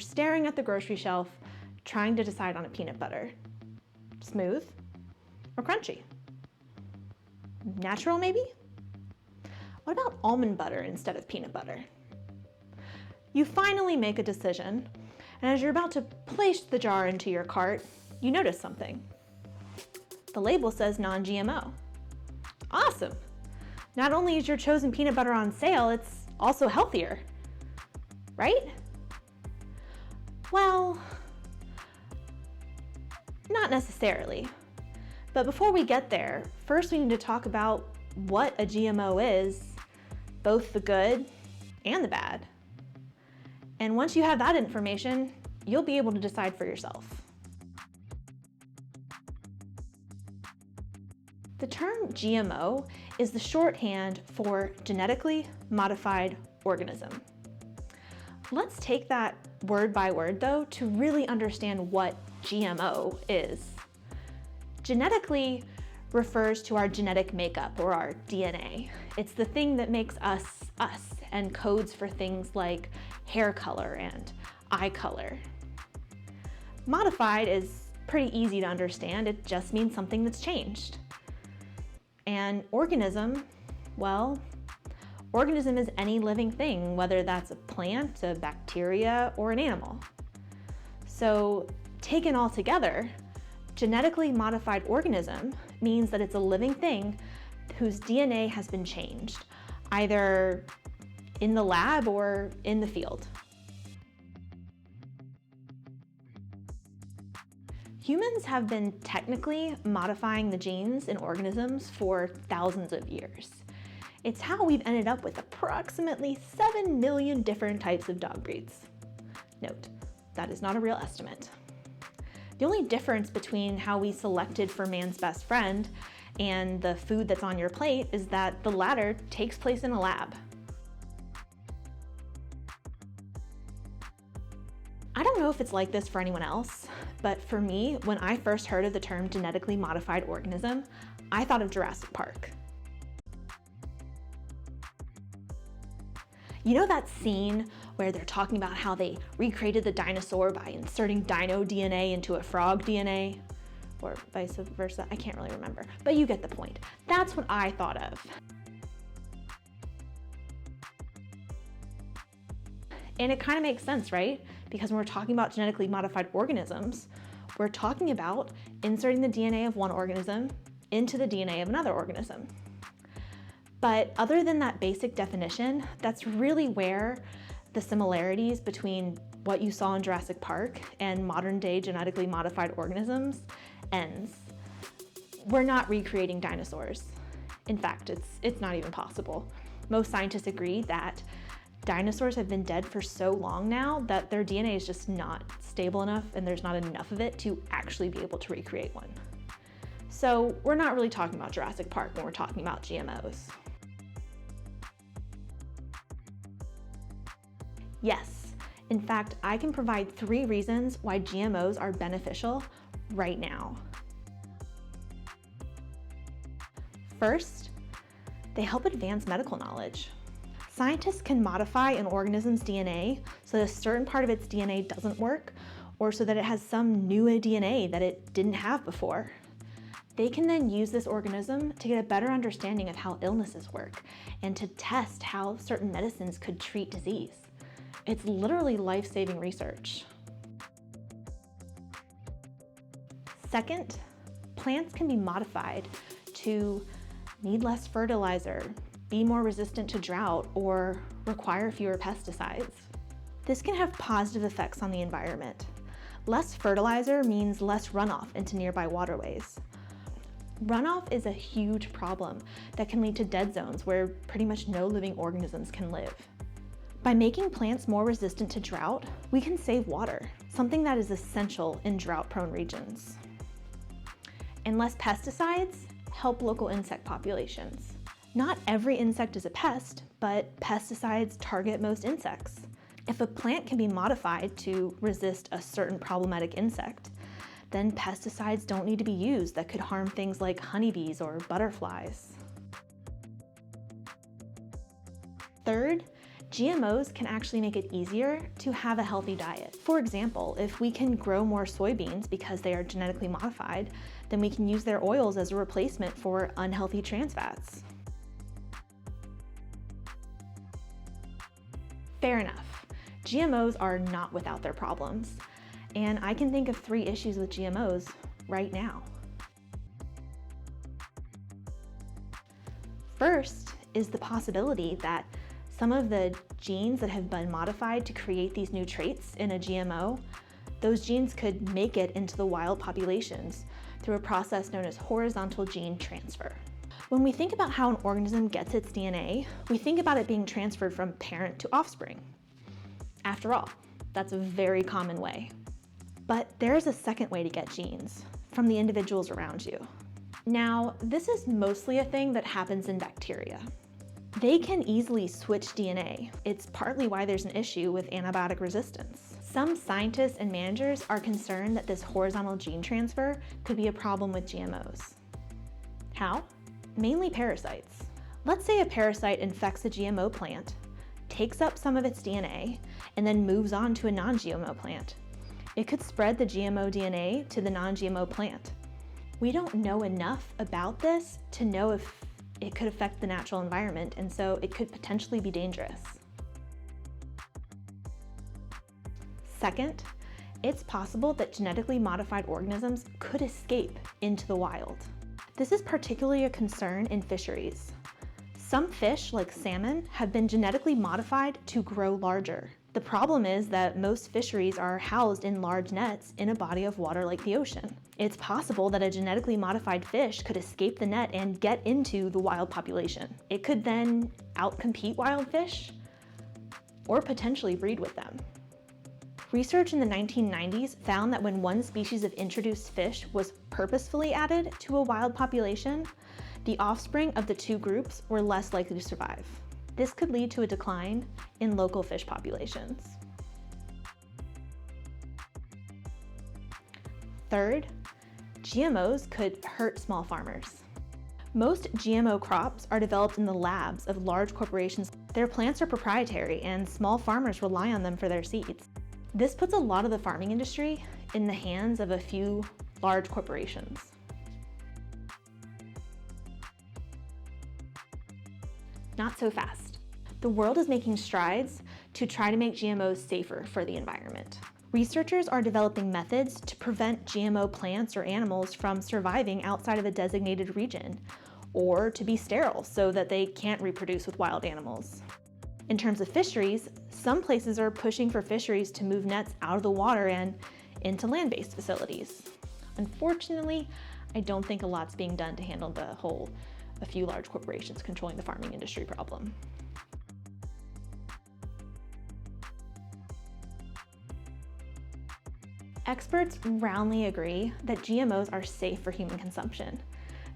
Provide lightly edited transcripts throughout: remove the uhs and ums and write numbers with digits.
staring at the grocery shelf, trying to decide on a peanut butter. Smooth or crunchy? Natural, maybe? What about almond butter instead of peanut butter? You finally make a decision, and as you're about to place the jar into your cart, you notice something. The label says non-GMO. Awesome! Not only is your chosen peanut butter on sale, it's also healthier, right? Well, not necessarily. But before we get there, first we need to talk about what a GMO is, both the good and the bad. And once you have that information, you'll be able to decide for yourself. The term GMO is the shorthand for genetically modified organism. Let's take that word by word though to really understand what GMO is. Genetically refers to our genetic makeup or our DNA. It's the thing that makes us us and codes for things like hair color and eye color. Modified is pretty easy to understand. It just means something that's changed. And organism, well, organism is any living thing, whether that's a plant, a bacteria, or an animal. So taken all together, genetically modified organism means that it's a living thing whose DNA has been changed, either in the lab or in the field. Humans have been technically modifying the genes in organisms for thousands of years. It's how we've ended up with approximately 7 million different types of dog breeds. Note, that is not a real estimate. The only difference between how we selected for man's best friend and the food that's on your plate is that the latter takes place in a lab. I don't know if it's like this for anyone else, but for me, when I first heard of the term genetically modified organism, I thought of Jurassic Park. You know that scene where they're talking about how they recreated the dinosaur by inserting dino DNA into a frog DNA? Or vice versa, I can't really remember, but you get the point. That's what I thought of. And it kind of makes sense, right? Because when we're talking about genetically modified organisms, we're talking about inserting the DNA of one organism into the DNA of another organism. But other than that basic definition, that's really where the similarities between what you saw in Jurassic Park and modern day genetically modified organisms ends. We're not recreating dinosaurs. In fact, it's not even possible. Most scientists agree that dinosaurs have been dead for so long now that their DNA is just not stable enough and there's not enough of it to actually be able to recreate one. So we're not really talking about Jurassic Park when we're talking about GMOs. Yes, in fact, I can provide 3 reasons why GMOs are beneficial right now. First, they help advance medical knowledge. Scientists can modify an organism's DNA so that a certain part of its DNA doesn't work, or so that it has some new DNA that it didn't have before. They can then use this organism to get a better understanding of how illnesses work and to test how certain medicines could treat disease. It's literally life-saving research. Second, plants can be modified to need less fertilizer, be more resistant to drought, or require fewer pesticides. This can have positive effects on the environment. Less fertilizer means less runoff into nearby waterways. Runoff is a huge problem that can lead to dead zones where pretty much no living organisms can live. By making plants more resistant to drought, we can save water, something that is essential in drought-prone regions. And less pesticides help local insect populations. Not every insect is a pest, but pesticides target most insects. If a plant can be modified to resist a certain problematic insect, then pesticides don't need to be used that could harm things like honeybees or butterflies. Third, GMOs can actually make it easier to have a healthy diet. For example, if we can grow more soybeans because they are genetically modified, then we can use their oils as a replacement for unhealthy trans fats. Fair enough. GMOs are not without their problems, and I can think of 3 issues with GMOs right now. First is the possibility that some of the genes that have been modified to create these new traits in a GMO, those genes could make it into the wild populations through a process known as horizontal gene transfer. When we think about how an organism gets its DNA, we think about it being transferred from parent to offspring. After all, that's a very common way. But there is a second way to get genes, from the individuals around you. Now, this is mostly a thing that happens in bacteria. They can easily switch DNA. It's partly why there's an issue with antibiotic resistance. Some scientists and managers are concerned that this horizontal gene transfer could be a problem with GMOs. How? Mainly parasites. Let's say a parasite infects a GMO plant, takes up some of its DNA, and then moves on to a non-GMO plant. It could spread the GMO DNA to the non-GMO plant. We don't know enough about this to know if it could affect the natural environment, and so it could potentially be dangerous. Second, it's possible that genetically modified organisms could escape into the wild. This is particularly a concern in fisheries. Some fish, like salmon, have been genetically modified to grow larger. The problem is that most fisheries are housed in large nets in a body of water like the ocean. It's possible that a genetically modified fish could escape the net and get into the wild population. It could then outcompete wild fish or potentially breed with them. Research in the 1990s found that when one species of introduced fish was purposefully added to a wild population, the offspring of the 2 groups were less likely to survive. This could lead to a decline in local fish populations. Third, GMOs could hurt small farmers. Most GMO crops are developed in the labs of large corporations. Their plants are proprietary and small farmers rely on them for their seeds. This puts a lot of the farming industry in the hands of a few large corporations. Not so fast. The world is making strides to try to make GMOs safer for the environment. Researchers are developing methods to prevent GMO plants or animals from surviving outside of a designated region, or to be sterile so that they can't reproduce with wild animals. In terms of fisheries, some places are pushing for fisheries to move nets out of the water and into land-based facilities. Unfortunately, I don't think a lot's being done to handle the whole a few large corporations controlling the farming industry problem. Experts roundly agree that GMOs are safe for human consumption.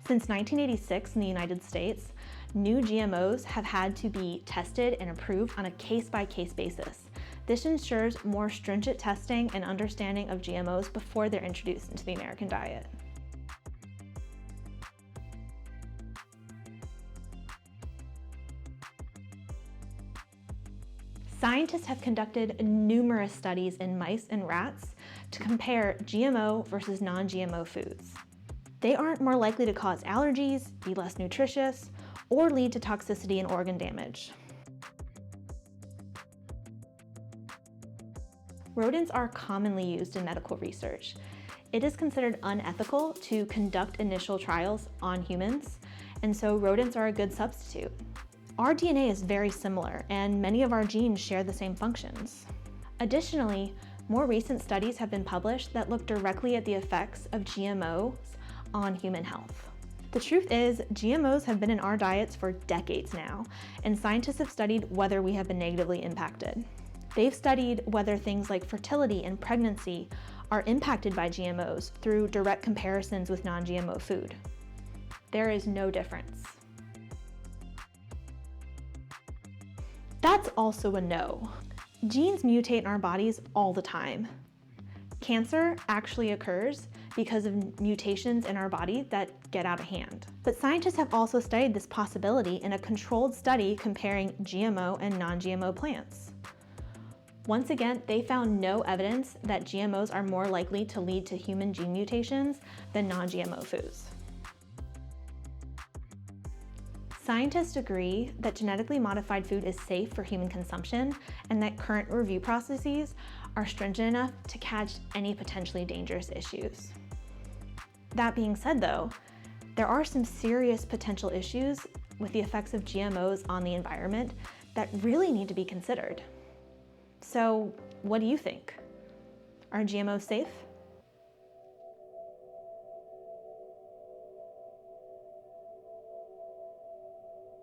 Since 1986 in the United States, new GMOs have had to be tested and approved on a case-by-case basis. This ensures more stringent testing and understanding of GMOs before they're introduced into the American diet. Scientists have conducted numerous studies in mice and rats to compare GMO versus non-GMO foods. They aren't more likely to cause allergies, be less nutritious, or lead to toxicity and organ damage. Rodents are commonly used in medical research. It is considered unethical to conduct initial trials on humans, and so rodents are a good substitute. Our DNA is very similar, and many of our genes share the same functions. Additionally, more recent studies have been published that look directly at the effects of GMOs on human health. The truth is, GMOs have been in our diets for decades now, and scientists have studied whether we have been negatively impacted. They've studied whether things like fertility and pregnancy are impacted by GMOs through direct comparisons with non-GMO food. There is no difference. That's also a no. Genes mutate in our bodies all the time. Cancer actually occurs because of mutations in our body that get out of hand. But scientists have also studied this possibility in a controlled study comparing GMO and non-GMO plants. Once again, they found no evidence that GMOs are more likely to lead to human gene mutations than non-GMO foods. Scientists agree that genetically modified food is safe for human consumption and that current review processes are stringent enough to catch any potentially dangerous issues. That being said though, there are some serious potential issues with the effects of GMOs on the environment that really need to be considered. So what do you think? Are GMOs safe?